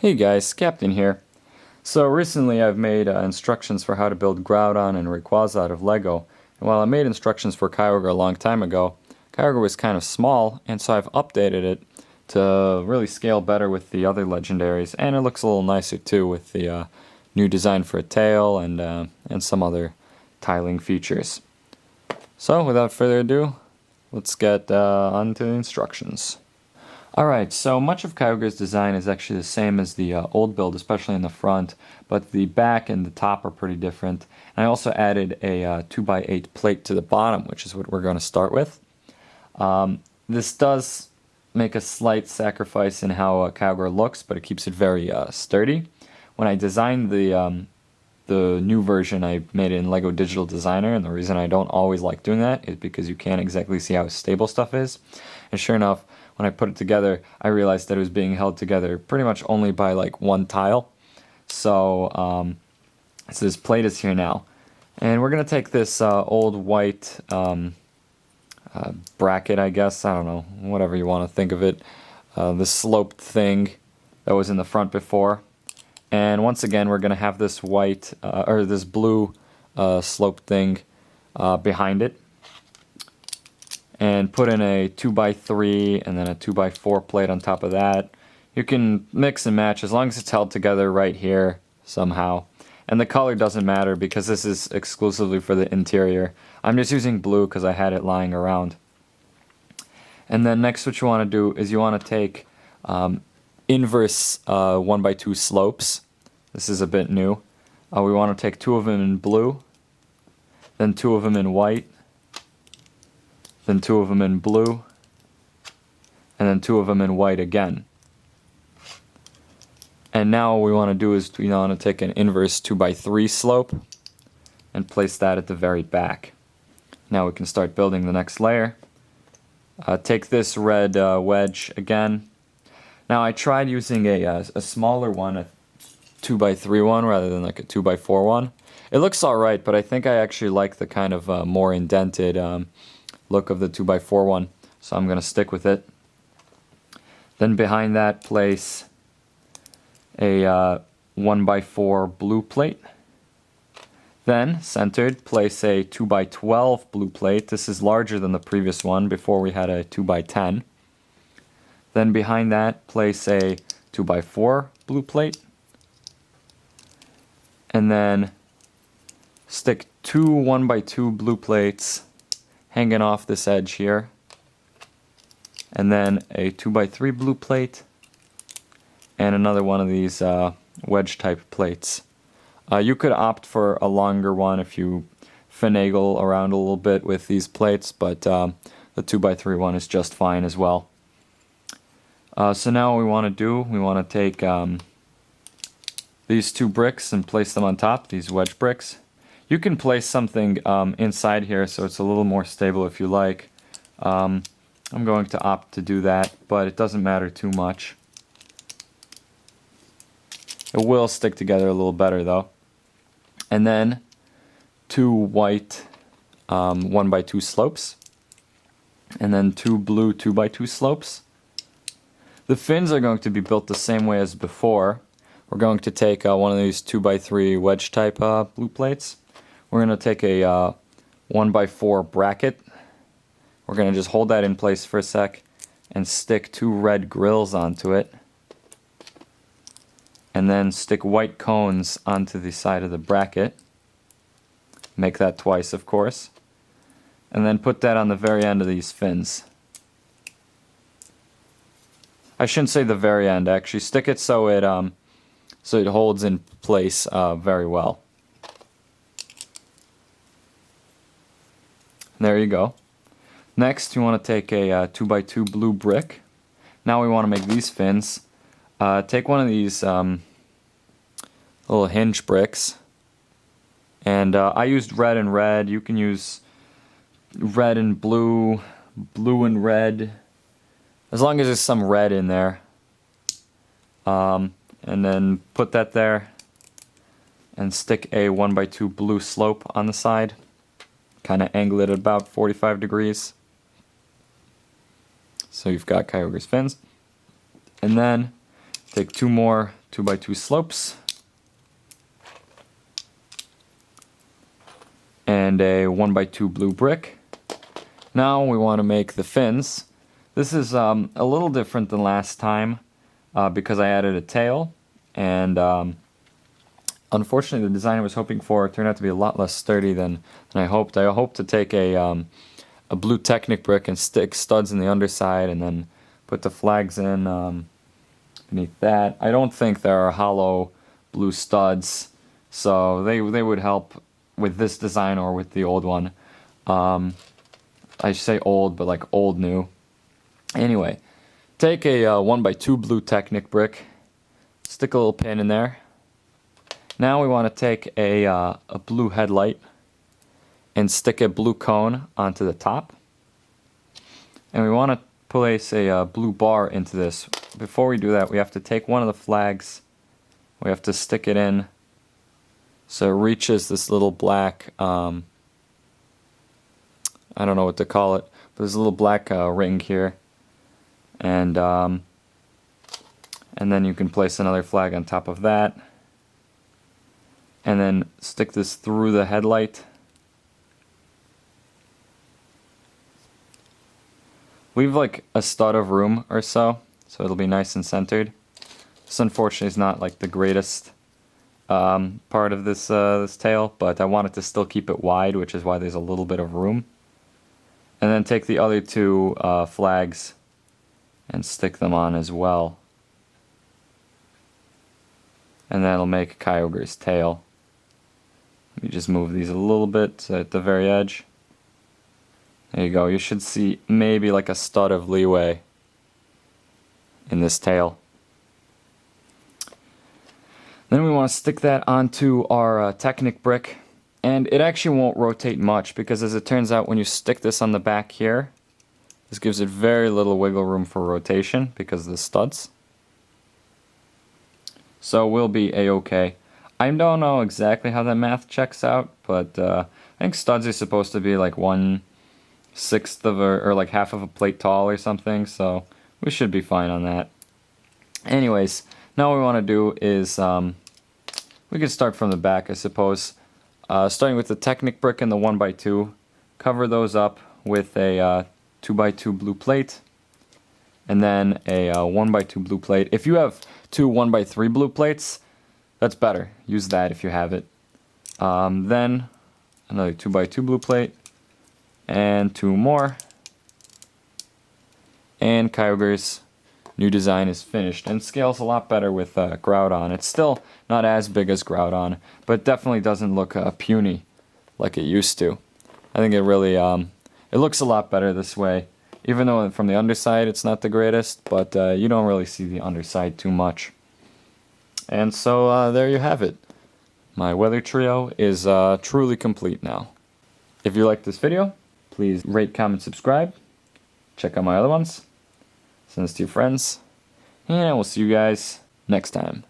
Hey guys, Captain here. So recently I've made instructions for how to build Groudon and Rayquaza out of Lego. And while I made instructions for Kyogre a long time ago, Kyogre was kind of small, and so I've updated it to really scale better with the other legendaries, and it looks a little nicer too with the new design for a tail and some other tiling features. So without further ado, let's get on to the instructions. Alright, so much of Kyogre's design is actually the same as the old build, especially in the front, but the back and the top are pretty different. And I also added a 2x8 plate to the bottom, which is what we're going to start with. This does make a slight sacrifice in how Kyogre looks, but it keeps it very sturdy. When I designed the new version, I made it in Lego Digital Designer, and the reason I don't always like doing that is because you can't exactly see how stable stuff is. And sure enough, when I put it together, I realized that it was being held together pretty much only by like one tile. So this plate is here now. And we're going to take this old white bracket, I guess, I don't know, whatever you want to think of it, the sloped thing that was in the front before. And once again, we're going to have this white, or this blue sloped thing behind it. And put in a 2x3 and then a 2x4 plate on top of that. You can mix and match as long as it's held together right here somehow. And the color doesn't matter because this is exclusively for the interior. I'm just using blue because I had it lying around. And then next what you want to do is you want to take inverse 1x2 slopes. This is a bit new. We want to take 2 of them in blue, then 2 of them in white, then 2 of them in blue, and then 2 of them in white again. And now what we want to do is we want to take an inverse 2x3 slope and place that at the very back. Now we can start building the next layer. Take this red wedge again. Now I tried using a smaller one, a 2x3 one, rather than like a 2x4 one. It looks alright, but I think I actually like the kind of more indented look of the 2x4 one, so I'm going to stick with it. Then behind that, place a 1x4 blue plate. Then, centered, place a 2x12 blue plate. This is larger than the previous one. Before we had a 2x10. Then behind that, place a 2x4 blue plate. And then stick 2 1x2 blue plates hanging off this edge here, and then a 2x3 blue plate, and another one of these wedge type plates. You could opt for a longer one if you finagle around a little bit with these plates, but the 2x3 one is just fine as well. So now what we want to do, we want to take these 2 bricks and place them on top, these wedge bricks. You can place something inside here so it's a little more stable if you like. I'm going to opt to do that, but it doesn't matter too much. It will stick together a little better though. And then 2 white 1x2 slopes. And then 2 blue 2x2 slopes. The fins are going to be built the same way as before. We're going to take one of these 2x3 wedge type blue plates. We're going to take a 1x4 bracket. We're going to just hold that in place for a sec and stick 2 red grills onto it. And then stick white cones onto the side of the bracket. Make that twice, of course. And then put that on the very end of these fins. I shouldn't say the very end, actually. Stick it so it holds in place very well. There you go. Next, you want to take a 2x2 blue brick. Now we want to make these fins. Take one of these little hinge bricks. And I used red and red. You can use red and blue, blue and red, as long as there's some red in there. And then put that there and stick a 1x2 blue slope on the side. Kind of angle it at about 45 degrees. So you've got Kyogre's fins. And then take 2 more 2x2 slopes. And a 1x2 blue brick. Now we want to make the fins. This is a little different than last time because I added a tail, and unfortunately the design I was hoping for turned out to be a lot less sturdy than I hoped. I hoped to take a blue Technic brick and stick studs in the underside and then put the flags in beneath that. I don't think there are hollow blue studs, so they would help with this design or with the old one. I say old, but like old new. Anyway, take a 1x2 blue Technic brick, stick a little pin in there. Now we want to take a blue headlight and stick a blue cone onto the top. And we want to place a blue bar into this. Before we do that, we have to take one of the flags, we have to stick it in so it reaches this little black, I don't know what to call it, but there's a little black ring here. And then you can place another flag on top of that. And then stick this through the headlight. Leave like a stud of room or so it'll be nice and centered. This unfortunately is not like the greatest part of this this tail, but I wanted to still keep it wide, which is why there's a little bit of room. And then take the other two flags and stick them on as well. And that'll make Kyogre's tail. Let me just move these a little bit at the very edge. There you go. You should see maybe like a stud of leeway in this tail. Then we want to stick that onto our Technic brick. And it actually won't rotate much because, as it turns out, when you stick this on the back here, this gives it very little wiggle room for rotation because of the studs. So we'll be a-okay. I don't know exactly how that math checks out, but I think studs are supposed to be like 1/6 of or like half of a plate tall or something, so we should be fine on that. Anyways, now what we want to do is we can start from the back, I suppose. Starting with the Technic brick and the 1x2, cover those up with a 2x2 blue plate, and then a 1x2 blue plate. If you have two 1x3 blue plates, that's better. Use that if you have it. Then another 2x2 blue plate, and two more. And Kyogre's new design is finished, and scales a lot better with Groudon. It's still not as big as Groudon, but definitely doesn't look puny like it used to. I think it really it looks a lot better this way, even though from the underside it's not the greatest, but you don't really see the underside too much. And so there you have it. My weather trio is truly complete now. If you liked this video, please rate, comment, subscribe. Check out my other ones. Send this to your friends. And I will see you guys next time.